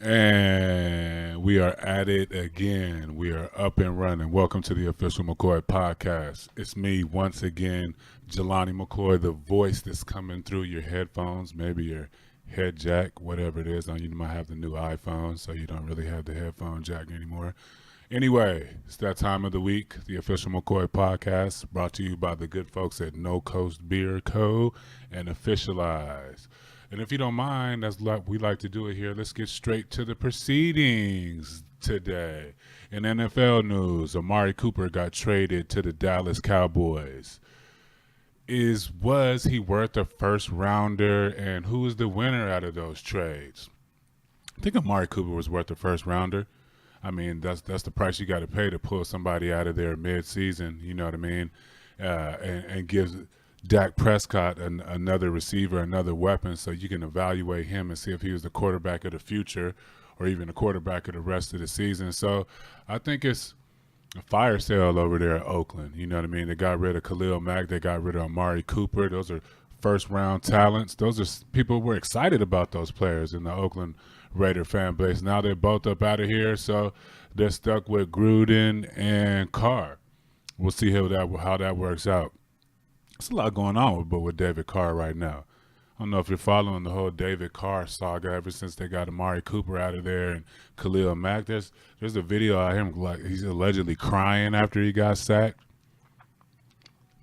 And we are at it again. We are up and running. Welcome to the official McCoy podcast. It's me once again, Jelani McCoy, the voice that's coming through your headphones, maybe your head jack, whatever it is. Now you might have the new iPhone, so you don't really have the headphone jack anymore. Anyway, it's that time of the week. The official McCoy podcast brought to you by the good folks at No Coast Beer Co. and Officialize. And if you don't mind, that's like we like to do it here. Let's get straight to the proceedings today. In NFL news, Amari Cooper got traded to the Dallas Cowboys. Was he worth a first rounder, and who is the winner out of those trades? I think Amari Cooper was worth a first rounder. I mean, that's the price you got to pay to pull somebody out of there mid-season. You know what I mean? And gives Dak Prescott another receiver, another weapon, so you can evaluate him and see if he was the quarterback of the future or even the quarterback of the rest of the season. So I think it's a fire sale over there at Oakland. You know what I mean? They got rid of Khalil Mack. They got rid of Amari Cooper. Those are first-round talents. Those are people were excited about those players in the Oakland Raider fan base. Now they're both up out of here, so they're stuck with Gruden and Carr. We'll see how that works out. There's a lot going on with David Carr right now. I don't know if you're following the whole David Carr saga ever since they got Amari Cooper out of there and Khalil Mack. There's a video of him like he's allegedly crying after he got sacked.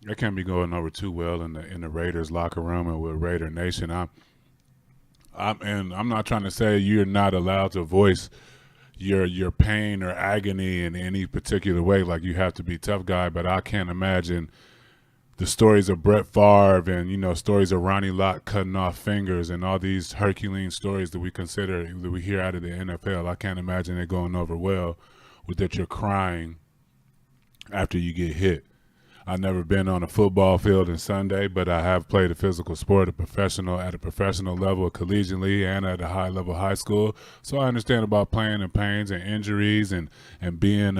That can't be going over too well in the Raiders locker room and with Raider Nation. I'm not trying to say you're not allowed to voice your pain or agony in any particular way. Like you have to be a tough guy, but I can't imagine the stories of Brett Favre and stories of Ronnie Lott cutting off fingers and all these Herculean stories that we hear out of the NFL. I can't imagine it going over well with that you're crying after you get hit. I've never been on a football field in Sunday, but I have played a physical sport, at a professional level, collegiately, and at a high level high school. So I understand about playing in pains and injuries and being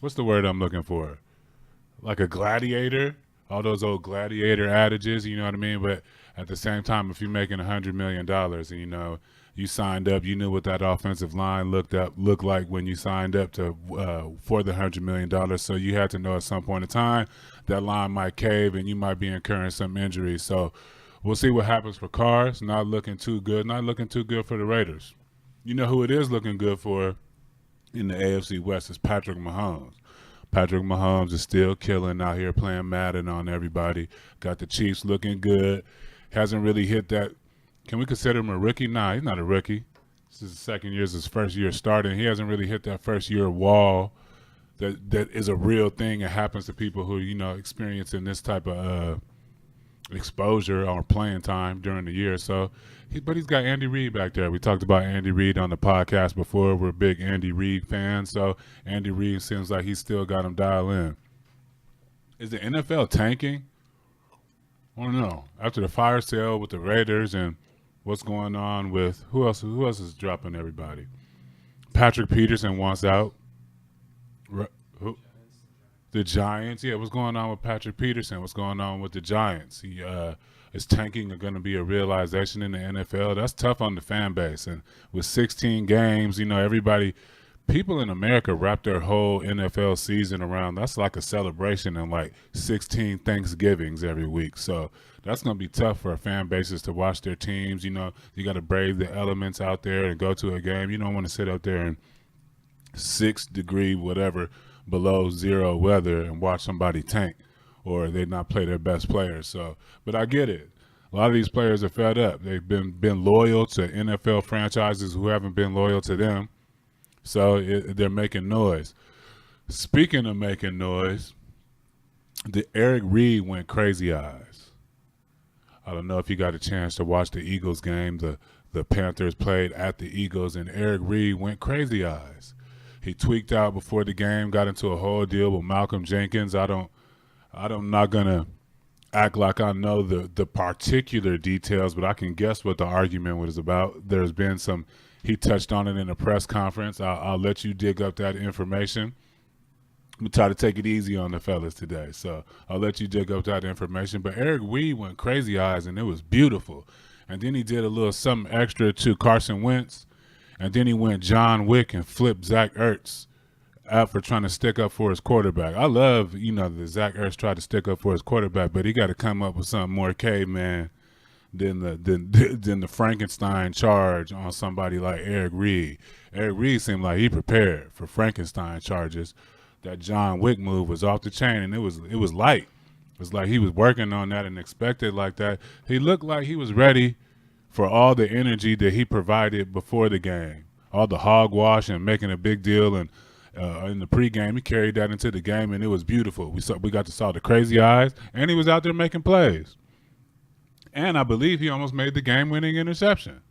what's the word I'm looking for? Like a gladiator. All those old gladiator adages, you know what I mean? But at the same time, if you're making $100 million and you signed up, you knew what that offensive line looked like when you signed up to for the $100 million. So you had to know at some point in time that line might cave and you might be incurring some injuries. So we'll see what happens for Carr. It's not looking too good. Not looking too good for the Raiders. You know who it is looking good for in the AFC West is Patrick Mahomes. Patrick Mahomes is still killing out here playing Madden on everybody. Got the Chiefs looking good. Hasn't really hit that. Can we consider him a rookie? Nah, he's not a rookie. This is his second year, his first year starting. He hasn't really hit that first year wall that is a real thing and happens to people who, experiencing this type of exposure or playing time during the year. So, but he's got Andy Reid back there. We talked about Andy Reid on the podcast before. We're big Andy Reid fans. So Andy Reid seems like he's still got him dialed in. Is the NFL tanking? I don't know. After the fire sale with the Raiders and what's going on with who else is dropping everybody? Patrick Peterson wants out. Who? The Giants. Yeah, what's going on with Patrick Peterson? What's going on with the Giants? Is tanking going to be a realization in the NFL? That's tough on the fan base. And with 16 games, people in America wrap their whole NFL season around. That's like a celebration and like 16 Thanksgivings every week. So that's going to be tough for fan bases to watch their teams. You got to brave the elements out there and go to a game. You don't want to sit out there in 6-degree whatever below zero weather and watch somebody tank or they not play their best players. So, but I get it. A lot of these players are fed up. They've been loyal to NFL franchises who haven't been loyal to them. So they're making noise. Speaking of making noise, the Eric Reid went crazy eyes. I don't know if you got a chance to watch the Eagles game. The Panthers played at the Eagles, and Eric Reid went crazy eyes. He tweaked out before the game, got into a whole deal with Malcolm Jenkins. I'm not gonna act like I know the particular details, but I can guess what the argument was about. There's been some. He touched on it in a press conference. I'll let you dig up that information. I'm going to try to take it easy on the fellas today. So I'll let you dig up that information. But Eric Reid went crazy eyes, and it was beautiful. and then he did a little something extra to Carson Wentz, and then he went John Wick and flipped Zach Ertz out for trying to stick up for his quarterback. I love, that Zach Ertz tried to stick up for his quarterback, but he got to come up with something more caveman than the Frankenstein charge on somebody like Eric Reid. Eric Reid seemed like he prepared for Frankenstein charges. That John Wick move was off the chain, and it was light. It was like he was working on that and expected like that. He looked like he was ready for all the energy that he provided before the game, all the hogwash and making a big deal. And in the pregame, he carried that into the game, and it was beautiful. We got to saw the crazy eyes, and he was out there making plays. And I believe he almost made the game-winning interception.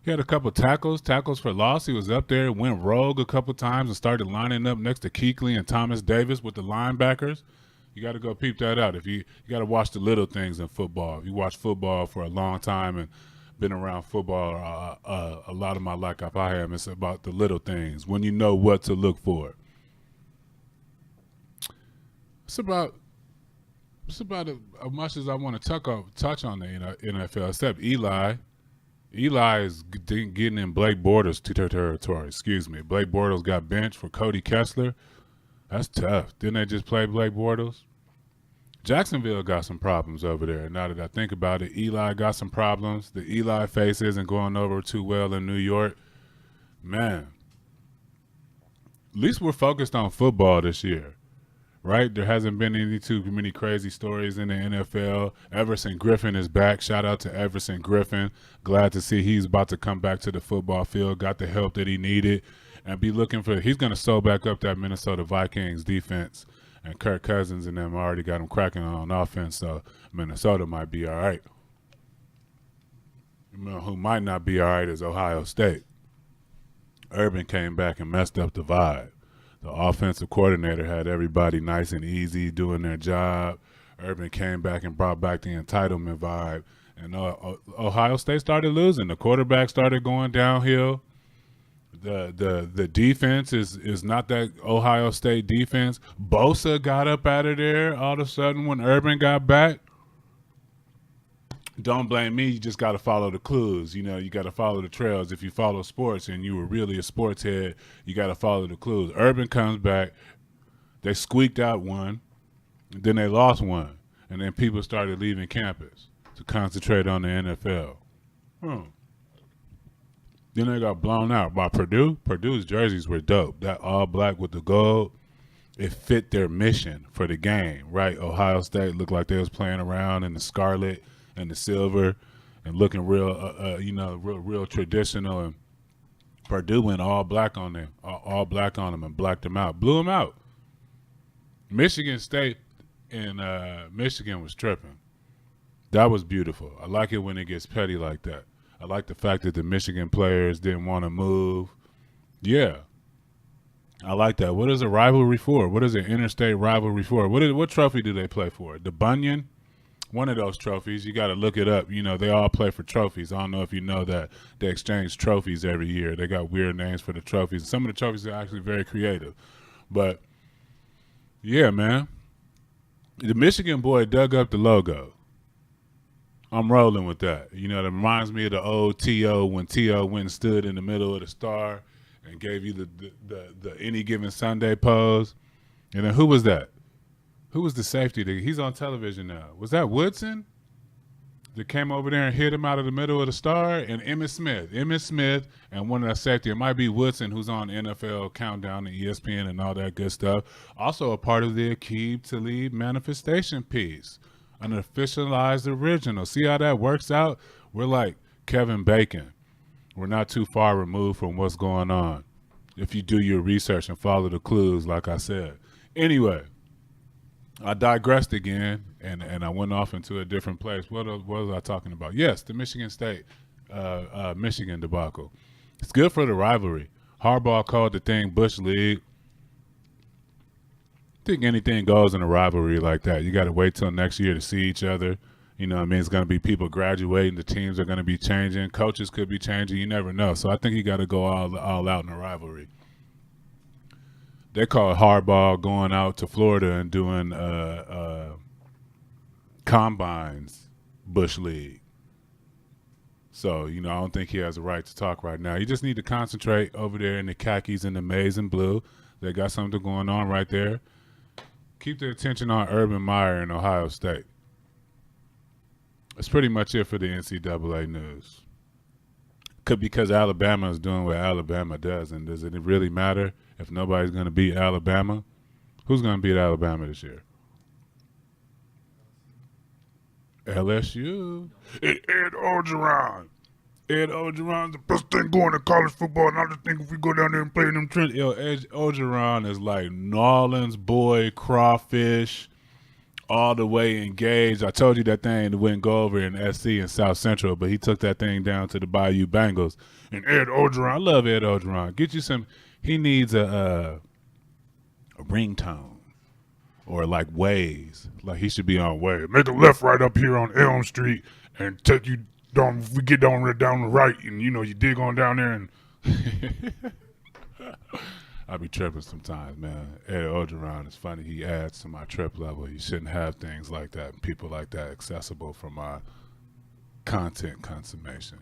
He had a couple tackles for loss. He was up there, went rogue a couple times, and started lining up next to Kuechly and Thomas Davis with the linebackers. You got to go peep that out. If you got to watch the little things in football. If you watch football for a long time and been around football a lot of my life, if I have, it's about the little things when you know what to look for. It's about as much as I want to touch on the NFL, except Eli. Eli is getting in Blake Bortles territory. Excuse me. Blake Bortles got benched for Cody Kessler. That's tough. Didn't they just play Blake Bortles? Jacksonville got some problems over there. Now that I think about it, Eli got some problems. The Eli face isn't going over too well in New York. Man, at least we're focused on football this year, right? There hasn't been too many crazy stories in the NFL. Everson Griffin is back. Shout out to Everson Griffin. Glad to see he's about to come back to the football field. Got the help that he needed. And be looking for – he's going to sew back up that Minnesota Vikings defense. And Kirk Cousins and them already got him cracking on offense, so Minnesota might be all right. Who might not be all right is Ohio State. Urban came back and messed up the vibe. The offensive coordinator had everybody nice and easy doing their job. Urban came back and brought back the entitlement vibe. And Ohio State started losing. The quarterback started going downhill. The defense is not that Ohio State defense. Bosa got up out of there all of a sudden when Urban got back. Don't blame me. You just got to follow the clues. You got to follow the trails. If you follow sports and you were really a sports head, you got to follow the clues. Urban comes back. They squeaked out one. Then they lost one. And then people started leaving campus to concentrate on the NFL. Then they got blown out by Purdue. Purdue's jerseys were dope. That all black with the gold, it fit their mission for the game, right? Ohio State looked like they was playing around in the scarlet and the silver and looking real, real traditional. And Purdue went all black on them and blacked them out, blew them out. Michigan State and Michigan was tripping. That was beautiful. I like it when it gets petty like that. I like the fact that the Michigan players didn't want to move. Yeah. I like that. What is a rivalry for? What is an interstate rivalry for? What trophy do they play for? The Bunyan? One of those trophies. You got to look it up. They all play for trophies. I don't know if you know that they exchange trophies every year. They got weird names for the trophies. Some of the trophies are actually very creative. But, yeah, man. The Michigan boy dug up the logo. I'm rolling with that. That reminds me of the old T.O. when T.O. went and stood in the middle of the star and gave you the any given Sunday pose. And then who was that? Who was the safety? He's on television now. Was that Woodson that came over there and hit him out of the middle of the star? And Emmitt Smith and one of the safety. It might be Woodson, who's on NFL Countdown and ESPN and all that good stuff. Also a part of the Aqib Talib manifestation piece. An officialized original. See how that works out? We're like Kevin Bacon. We're not too far removed from what's going on if you do your research and follow the clues, like I said. Anyway, I digressed again, and I went off into a different place. What was I talking about? Yes, the Michigan State, Michigan debacle. It's good for the rivalry. Harbaugh called the thing Bush League. I think anything goes in a rivalry like that. You got to wait till next year to see each other. It's going to be people graduating. The teams are going to be changing. Coaches could be changing. You never know. So I think you got to go all out in a rivalry. They call Harbaugh going out to Florida and doing combines Bush League. So, you know, I don't think he has a right to talk right now. You just need to concentrate over there in the khakis and the maize and blue. They got something going on right there. Keep the attention on Urban Meyer in Ohio State. That's pretty much it for the NCAA news. Because Alabama is doing what Alabama does, and does it really matter if nobody's going to beat Alabama? Who's going to beat Alabama this year? LSU. Ed Orgeron. Ed Orgeron's the best thing going to college football, and I just think if we go down there and play them Trent, Ed Orgeron is like Nolans boy crawfish, all the way engaged. I told you that thing wouldn't go over in SC and South Central, but he took that thing down to the Bayou Bengals. And Ed Orgeron, I love Ed Orgeron. Get you some. He needs a ringtone. Or like Waze, like he should be on Waze. Make a left right up here on Elm Street and take you down. If we get down the right, and you know you dig on down there, and I be tripping sometimes, man. Ed Orgeron is funny. He adds to my trip level. You shouldn't have things like that and people like that accessible for my content consummation.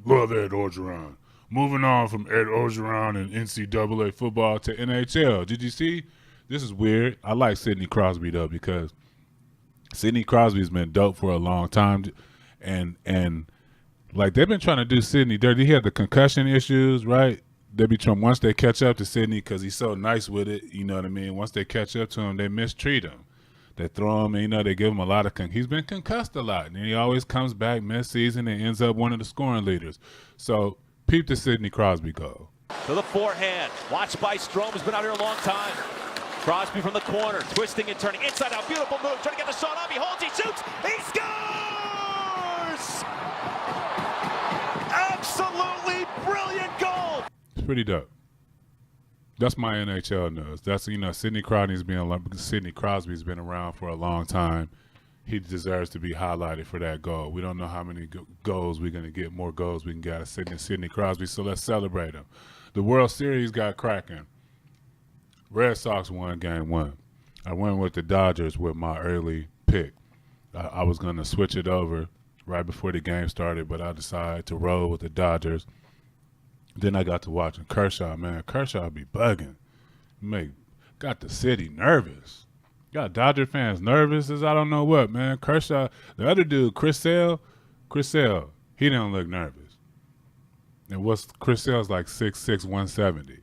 Love Ed Orgeron. Moving on from Ed Orgeron and NCAA football to NHL. Did you see? This is weird. I like Sidney Crosby, though, because Sidney Crosby's been dope for a long time. And like, they've been trying to do Sidney dirty. He had the concussion issues, right? They be trying, once they catch up to Sidney, because he's so nice with it, you know what I mean? Once they catch up to him, they mistreat him. They throw him, and, you know, they give him a lot of he's been concussed a lot, and he always comes back mid-season and ends up one of the scoring leaders. So, peep the Sidney Crosby goal. To the forehand. Watched by Strome, has been out here a long time. Crosby from the corner, twisting and turning, inside out, beautiful move, trying to get the shot off, he holds, he shoots, he scores! Absolutely brilliant goal! It's pretty dope. That's my NHL news. That's, you know, Sidney Crosby's been around for a long time. He deserves to be highlighted for that goal. We don't know how many goals we're going to get, more goals we can get out of Sidney Crosby, so let's celebrate him. The World Series got cracking. Red Sox won game one. I went with the Dodgers with my early pick. I was going to switch it over right before the game started, but I decided to roll with the Dodgers. Then I got to watching Kershaw, man. Kershaw be bugging. Got the city nervous. Got Dodger fans nervous as I don't know what, man. Kershaw, the other dude, Chris Sale, he don't look nervous. And Chris Sale's like 6'6", 170.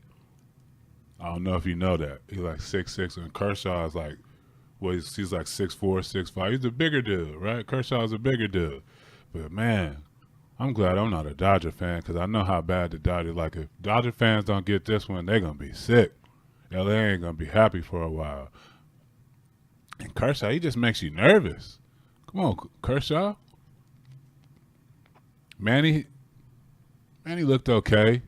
I don't know if you know that. He's like 6'6", and Kershaw is like, well, he's like 6'4", 6'5". He's a bigger dude, right? Kershaw's a bigger dude. But, man, I'm glad I'm not a Dodger fan because I know how bad the Dodgers, like, if Dodger fans don't get this one, they're going to be sick. LA ain't going to be happy for a while. And Kershaw, he just makes you nervous. Come on, Kershaw. Manny looked okay.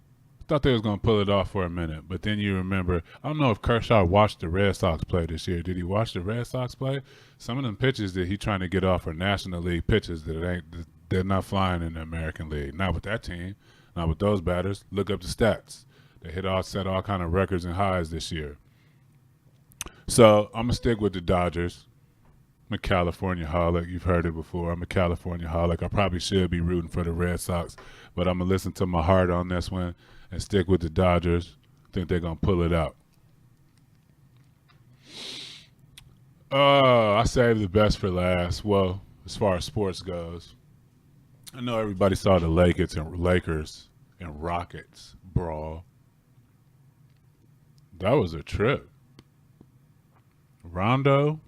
Thought they was going to pull it off for a minute, but then you remember, I don't know if Kershaw watched the Red Sox play this year. Did he watch the Red Sox play? Some of them pitches that he's trying to get off are National League pitches they're not flying in the American League. Not with that team, not with those batters. Look up the stats. They set all kind of records and highs this year. So I'm going to stick with the Dodgers. I'm a California holic. You've heard it before. I'm a California holic. I probably should be rooting for the Red Sox, but I'm going to listen to my heart on this one and stick with the Dodgers. I think they're going to pull it out. I saved the best for last. Well, as far as sports goes, I know everybody saw the Lakers and Rockets brawl. That was a trip. Rondo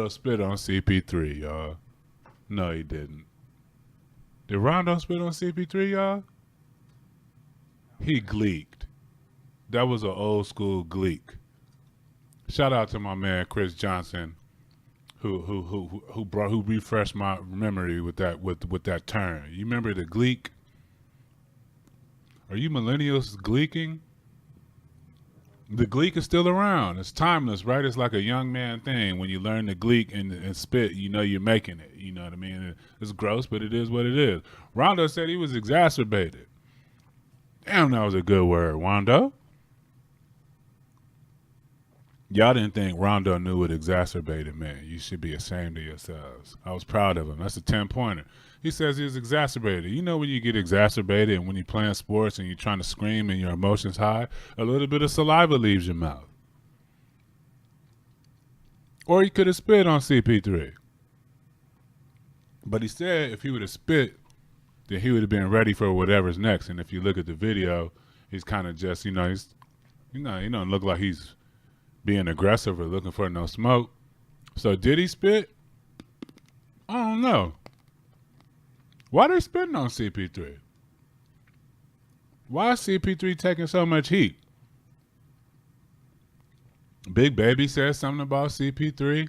spit on CP3, y'all. No, he didn't. Did Rondo spit on CP3, y'all? He gleeked. That was an old school gleek. Shout out to my man Chris Johnson, who refreshed my memory with that term. You remember the gleek? Are you millennials gleeking? The gleek is still around. It's timeless, right? It's like a young man thing. When you learn the gleek and spit, you know you're making it. You know what I mean? It's gross, but it is what it is. Rondo said he was exacerbated. Damn, that was a good word, Rondo. Y'all didn't think Rondo knew what exacerbated meant. You should be ashamed of yourselves. I was proud of him. That's a 10-pointer. He says he was exacerbated. You know when you get exacerbated and when you're playing sports and you're trying to scream and your emotions high, a little bit of saliva leaves your mouth. Or he could have spit on CP3. But he said if he would have spit, then he would have been ready for whatever's next. And if you look at the video, he's kind of just, he don't look like he's being aggressive or looking for no smoke. So did he spit? I don't know. Why they spitting on CP3? Why is CP3 taking so much heat? Big Baby said something about CP3.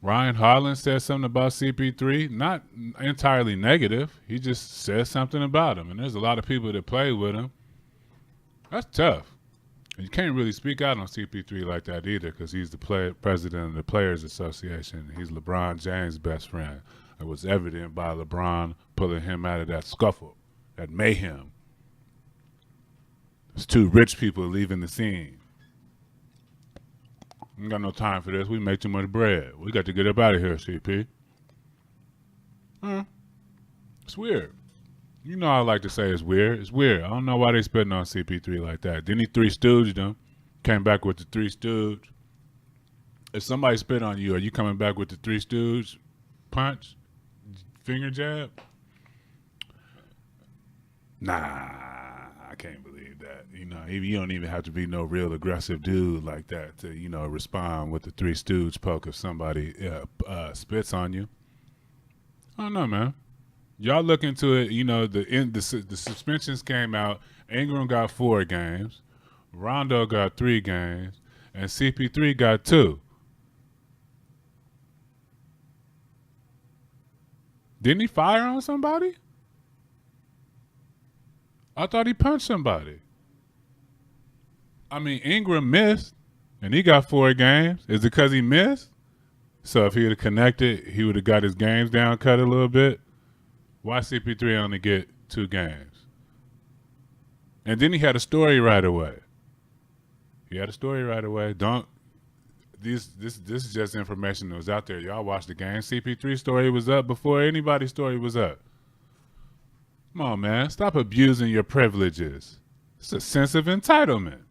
Ryan Harlan said something about CP3. Not entirely negative. He just said something about him. And there's a lot of people that play with him. That's tough. And you can't really speak out on CP3 like that either because he's the president of the Players Association. He's LeBron James' best friend. It was evident by LeBron pulling him out of that scuffle, that mayhem. It's two rich people leaving the scene. We ain't got no time for this. We make too much bread. We got to get up out of here, CP. It's weird. You know I like to say it's weird. It's weird. I don't know why they spitting on CP3 like that. Then he Three Stooged them. Came back with the Three Stooge. If somebody spit on you, are you coming back with the Three Stooge punch? Finger jab? Nah, I can't believe that. You don't even have to be no real aggressive dude like that to, respond with the Three Stooge poke if somebody spits on you. I don't know, man. Y'all look into it. The suspensions came out. Ingram got 4 games. Rondo got 3 games. And CP3 got 2. Didn't he fire on somebody? I thought he punched somebody. I mean, Ingram missed, and he got 4 games. Is it because he missed? So if he would have connected, he would have got his games down cut a little bit. Why CP3 only get 2 games? And then he had a story right away. This is just information that was out there. Y'all watched the game. CP3 story was up before anybody's story was up. Come on, man. Stop abusing your privileges. It's a sense of entitlement.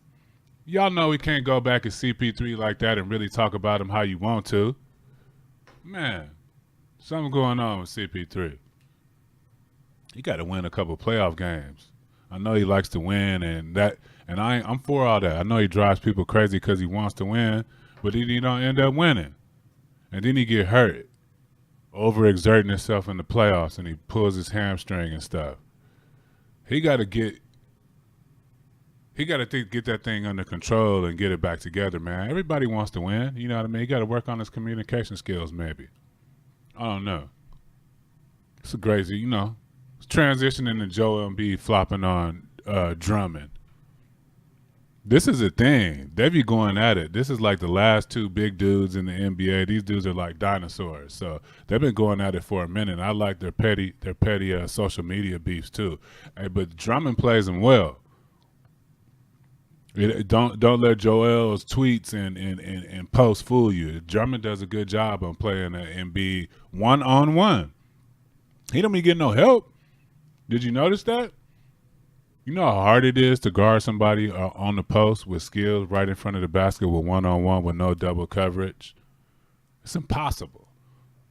Y'all know we can't go back at CP3 like that and really talk about him how you want to. Man, something going on with CP3. He got to win a couple playoff games. I know he likes to win, and I'm for all that. I know he drives people crazy because he wants to win, but he don't end up winning. And then he get hurt, overexerting himself in the playoffs, and he pulls his hamstring and stuff. He got to get that thing under control and get it back together, man. Everybody wants to win. You know what I mean? He got to work on his communication skills, maybe. I don't know. It's crazy, transitioning to Joel Embiid flopping on Drummond. This is a thing. They be going at it. This is like the last 2 big dudes in the NBA. These dudes are like dinosaurs. So they've been going at it for a minute. I like their petty social media beefs too. Hey, but Drummond plays them well. Don't let Joel's tweets and posts fool you. Drummond does a good job on playing Embiid one-on-one. He don't be getting no help. Did you notice that? You know how hard it is to guard somebody on the post with skills right in front of the basket with one-on-one with no double coverage? It's impossible.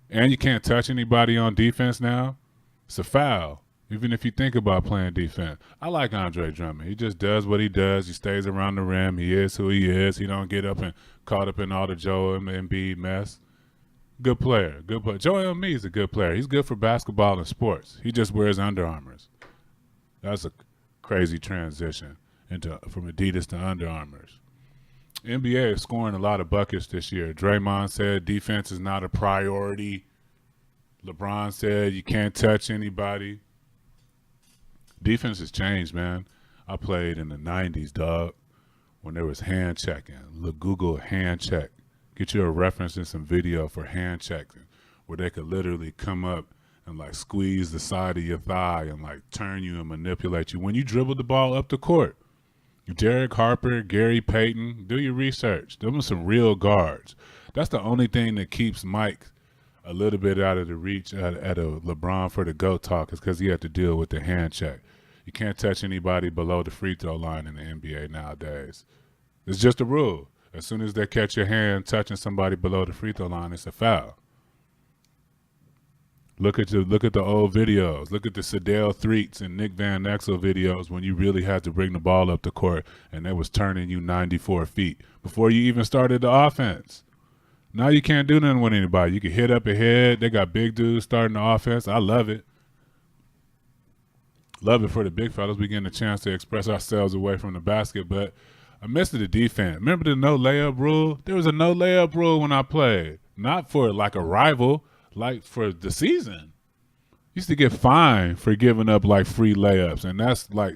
And you can't touch anybody on defense now. It's a foul, even if you think about playing defense. I like Andre Drummond. He just does what he does. He stays around the rim. He is who he is. He don't get up and caught up in all the Joel Embiid mess. Good player. Joel Embiid is a good player. He's good for basketball and sports. He just wears Under Armours. That's a crazy transition from Adidas to Under Armours. NBA is scoring a lot of buckets this year. Draymond said defense is not a priority. LeBron said you can't touch anybody. Defense has changed, man. I played in the 90s, dog, when there was hand checking. Look, Google hand check. Get you a reference and some video for hand checking where they could literally come up and like squeeze the side of your thigh and like turn you and manipulate you when you dribble the ball up the court. Derek Harper, Gary Payton, do your research. Them are some real guards. That's the only thing that keeps Mike a little bit out of the reach at a LeBron for the GOAT talk is because he had to deal with the hand check. You can't touch anybody below the free throw line in the NBA nowadays. It's just a rule. As soon as they catch your hand touching somebody below the free throw line, it's a foul. Look at the old videos. Look at the Sedale Threats and Nick Van Exel videos when you really had to bring the ball up the court and they was turning you 94 feet before you even started the offense. Now you can't do nothing with anybody. You can hit up ahead. They got big dudes starting the offense. I love it. Love it for the big fellas. We getting a chance to express ourselves away from the basket, but I missed the defense. Remember the no layup rule? There was a no layup rule when I played. Not for like a rival, like for the season. Used to get fined for giving up like free layups, and that's like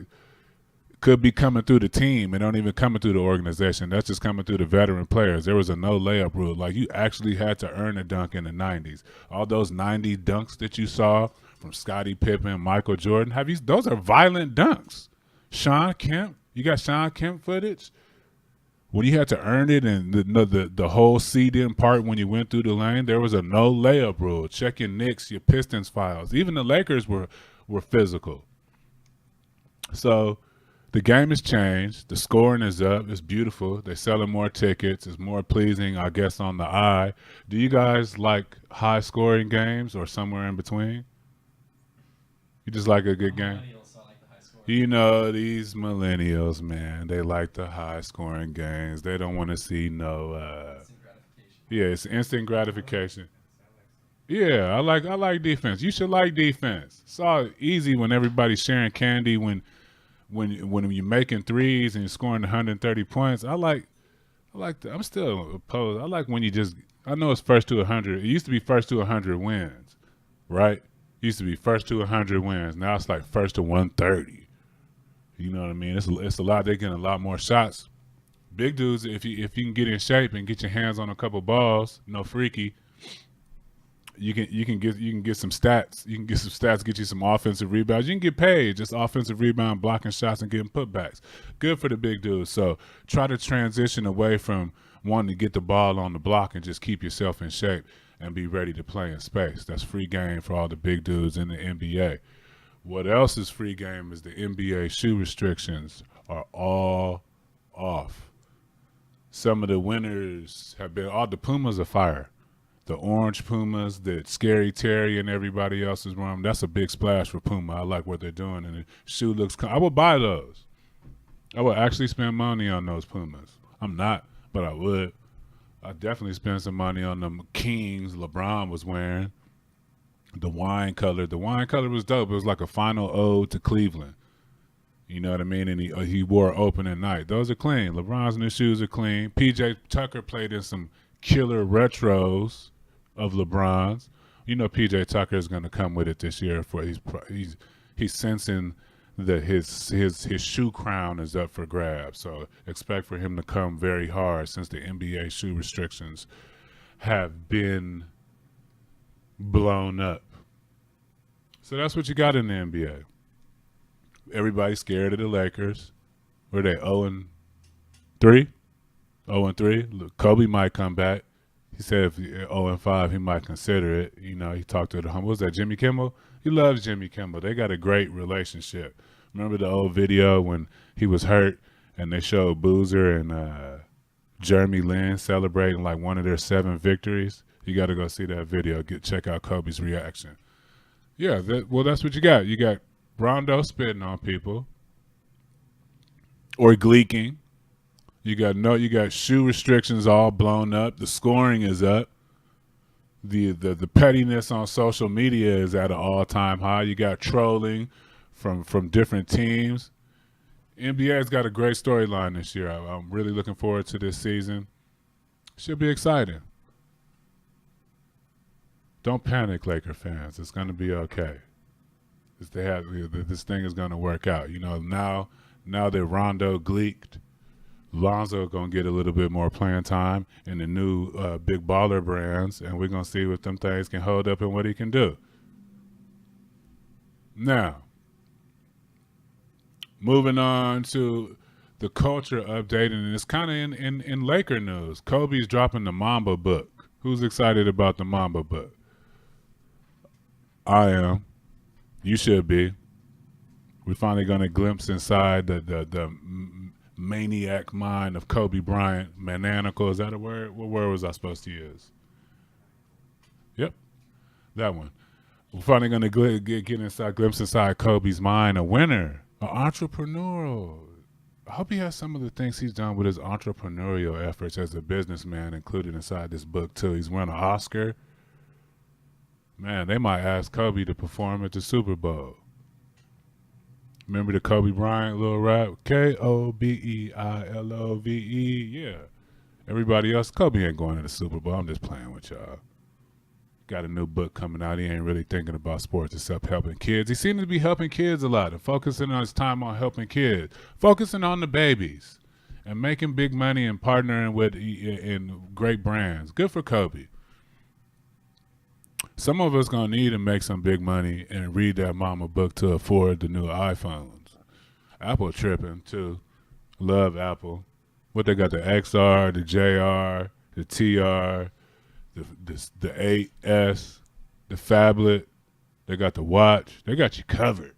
could be coming through the team and don't even coming through the organization. That's just coming through the veteran players. There was a no layup rule. Like you actually had to earn a dunk in the 90s. All those 90 dunks that you saw from Scottie Pippen, Michael Jordan, those are violent dunks. Sean Kemp, you got Sean Kemp footage? When you had to earn it and the whole seed-in part when you went through the lane, there was a no layup rule. Check your Knicks, your Pistons files. Even the Lakers were physical. So the game has changed. The scoring is up. It's beautiful. They're selling more tickets. It's more pleasing, I guess, on the eye. Do you guys like high-scoring games or somewhere in between? You just like a good game? You know, these millennials, man, they like the high-scoring games. They don't want to see no yeah, it's instant gratification. Yeah, I like defense. You should like defense. It's all easy when everybody's sharing candy when you're making threes and you're scoring 130 points. I'm still opposed. I like when I know it's first to 100. It used to be first to 100 wins, right? It used to be first to 100 wins. Now it's like first to 130. You know what I mean? It's a lot. They're getting a lot more shots. Big dudes, if you can get in shape and get your hands on a couple balls, no freaky, you can get some stats. You can get some stats, get you some offensive rebounds. You can get paid just offensive rebound, blocking shots, and getting putbacks. Good for the big dudes. So try to transition away from wanting to get the ball on the block and just keep yourself in shape and be ready to play in space. That's free game for all the big dudes in the NBA. What else is free game is the NBA shoe restrictions are all off. Some of the winners have been, all the Pumas are fire. The orange Pumas that Scary Terry and everybody else is wearing, that's a big splash for Puma. I like what they're doing, and the shoe looks, I would buy those. I would actually spend money on those Pumas. I'm not, but I would. I'd definitely spend some money on them Kings LeBron was wearing. The wine color was dope. It was like a final ode to Cleveland. You know what I mean? And he wore opening night. Those are clean. LeBron's new shoes are clean. PJ Tucker played in some killer retros of LeBron's. You know PJ Tucker is going to come with it this year. He's sensing that his shoe crown is up for grabs. So expect for him to come very hard since the NBA shoe restrictions have been blown up. So that's what you got in the NBA. Everybody's scared of the Lakers. Were they 0-3? 0-3. Look, Kobe might come back. He said if 0-5, he might consider it. You know, he talked to what was that, Jimmy Kimmel? He loves Jimmy Kimmel. They got a great relationship. Remember the old video when he was hurt and they showed Boozer and Jeremy Lin celebrating like one of their 7 victories? You got to go see that video. Check out Kobe's reaction. Yeah, that's what you got. You got Rondo spitting on people or gleeking. You got shoe restrictions all blown up. The scoring is up. The pettiness on social media is at an all-time high. You got trolling from different teams. NBA's got a great storyline this year. I'm really looking forward to this season. Should be exciting. Don't panic, Laker fans. It's going to be okay. This thing is going to work out. You know, now that Rondo gleeked, Lonzo going to get a little bit more playing time in the new big baller brands, and we're going to see what them things can hold up and what he can do. Now, moving on to the culture update, and it's kind of in Laker news. Kobe's dropping the Mamba book. Who's excited about the Mamba book? I am. You should be. We're finally going to glimpse inside the maniac mind of Kobe Bryant. Maniacal, is that a word? What word was I supposed to use? Yep, that one. We're finally going to get inside, glimpse inside Kobe's mind. A winner, an entrepreneur. I hope he has some of the things he's done with his entrepreneurial efforts as a businessman included inside this book, too. He's won an Oscar. Man, they might ask Kobe to perform at the Super Bowl. Remember the Kobe Bryant little rap? Kobeilove. Yeah. Everybody else, Kobe ain't going to the Super Bowl. I'm just playing with y'all. Got a new book coming out. He ain't really thinking about sports except helping kids. He seems to be helping kids a lot and focusing on his time on helping kids, focusing on the babies and making big money and partnering with in great brands. Good for Kobe. Some of us gonna need to make some big money and read that mama book to afford the new iPhones. Apple tripping too. Love Apple. What they got, the XR, the JR, the TR, the 8S, the phablet. They got the watch. They got you covered.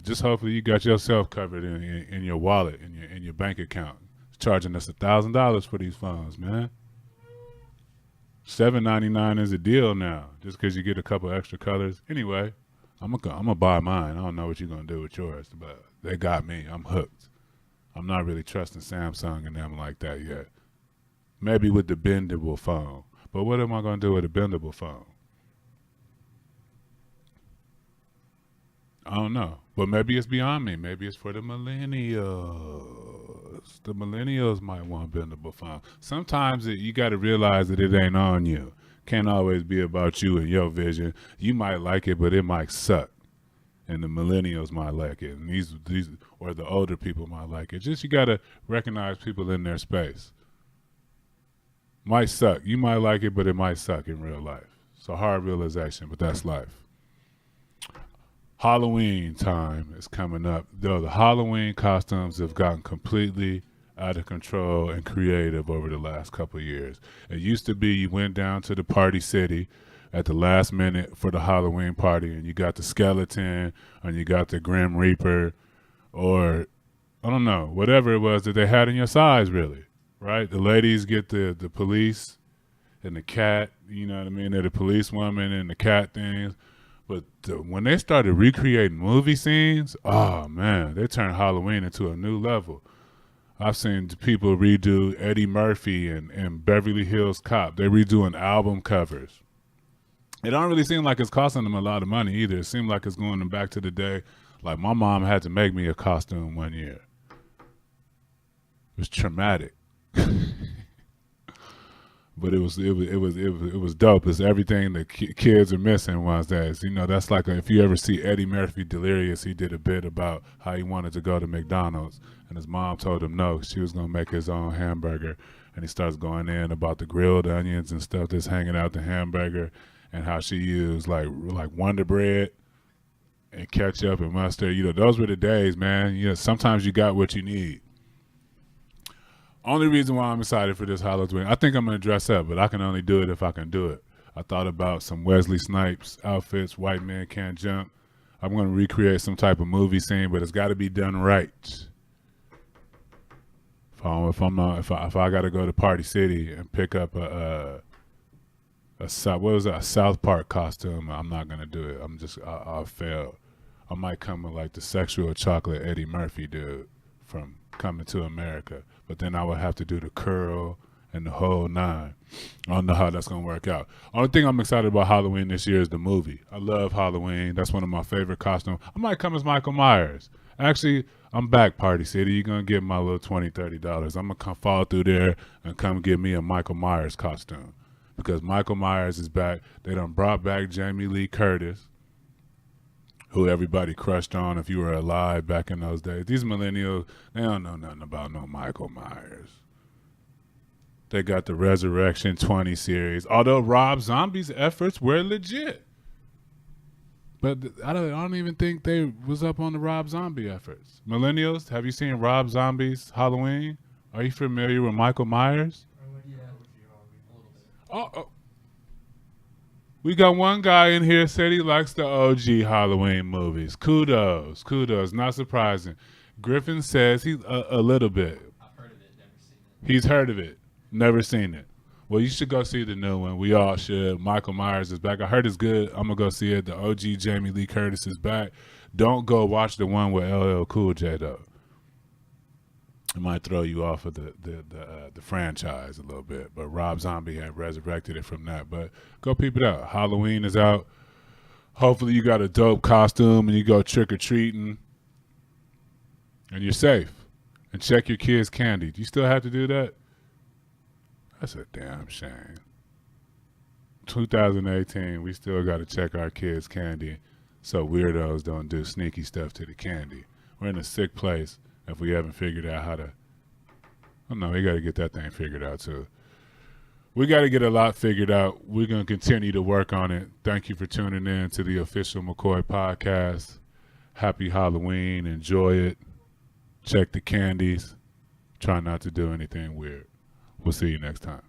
Just hopefully you got yourself covered in your wallet, in your bank account. It's charging us $1,000 for these phones, man. $7.99 is a deal now, just because you get a couple extra colors. Anyway, I'm gonna buy mine. I don't know what you're gonna do with yours, but they got me. I'm hooked. I'm not really trusting Samsung and them like that yet. Maybe with the bendable phone, but what am I gonna do with a bendable phone? I don't know, but maybe it's beyond me. Maybe it's for the millennials. The millennials might want bendable phone. Sometimes you got to realize that it ain't on you. Can't always be about you and your vision. You might like it, but it might suck. And the millennials might like it, and these or the older people might like it. Just you got to recognize people in their space. Might suck. You might like it, but it might suck in real life. It's a hard realization, but that's life. Halloween time is coming up. Though the Halloween costumes have gotten completely out of control and creative over the last couple of years. It used to be you went down to the Party City at the last minute for the Halloween party and you got the skeleton and you got the Grim Reaper or, I don't know, whatever it was that they had in your size, really, right? The ladies get the police and the cat, you know what I mean? They're the policewoman and the cat things. But when they started recreating movie scenes, oh, man, they turned Halloween into a new level. I've seen people redo Eddie Murphy and Beverly Hills Cop. They're redoing album covers. It don't really seem like it's costing them a lot of money either. It seemed like it's going them back to the day. Like my mom had to make me a costume one year. It was traumatic. But it was dope. It's everything that kids are missing these days. You know, that's like if you ever see Eddie Murphy Delirious, he did a bit about how he wanted to go to McDonald's, and his mom told him no, she was gonna make his own hamburger, and he starts going in about the grilled onions and stuff that's hanging out the hamburger, and how she used like Wonder Bread and ketchup and mustard. You know, those were the days, man. You know, sometimes you got what you need. Only reason why I'm excited for this Halloween, I think I'm going to dress up, but I can only do it if I can do it. I thought about some Wesley Snipes outfits, White Man Can't Jump. I'm going to recreate some type of movie scene, but it's got to be done right. If I got to go to Party City and pick up a South Park costume, I'm not going to do it. I'll fail. I might come with like the sexual chocolate Eddie Murphy dude from Coming to America. But then I would have to do the curl and the whole nine. I don't know how that's going to work out. Only thing I'm excited about Halloween this year is the movie. I love Halloween. That's one of my favorite costumes. I might come as Michael Myers. Actually, I'm back, Party City. You're going to get my little $20, $30. I'm going to come fall through there and come get me a Michael Myers costume. Because Michael Myers is back. They done brought back Jamie Lee Curtis, who everybody crushed on if you were alive back in those days. These millennials, they don't know nothing about no Michael Myers. They got the Resurrection 20 series, although Rob Zombie's efforts were legit. But I don't even think they was up on the Rob Zombie efforts. Millennials, have you seen Rob Zombie's Halloween? Are you familiar with Michael Myers? Yeah, a little bit. Oh. We got one guy in here said he likes the OG Halloween movies. Kudos. Not surprising. Griffin says he's a little bit. I've heard of it, never seen it. He's heard of it, never seen it. Well, you should go see the new one. We all should. Michael Myers is back. I heard it's good. I'm going to go see it. The OG Jamie Lee Curtis is back. Don't go watch the one with LL Cool J, though. It might throw you off of the franchise a little bit. But Rob Zombie had resurrected it from that. But go peep it out. Halloween is out. Hopefully you got a dope costume and you go trick-or-treating. And you're safe. And check your kids' candy. Do you still have to do that? That's a damn shame. 2018, we still got to check our kids' candy so weirdos don't do sneaky stuff to the candy. We're in a sick place if we haven't figured out how to. Oh no, we got to get that thing figured out too. We got to get a lot figured out. We're going to continue to work on it. Thank you for tuning in to the official McCoy podcast. Happy Halloween. Enjoy it. Check the candies. Try not to do anything weird. We'll see you next time.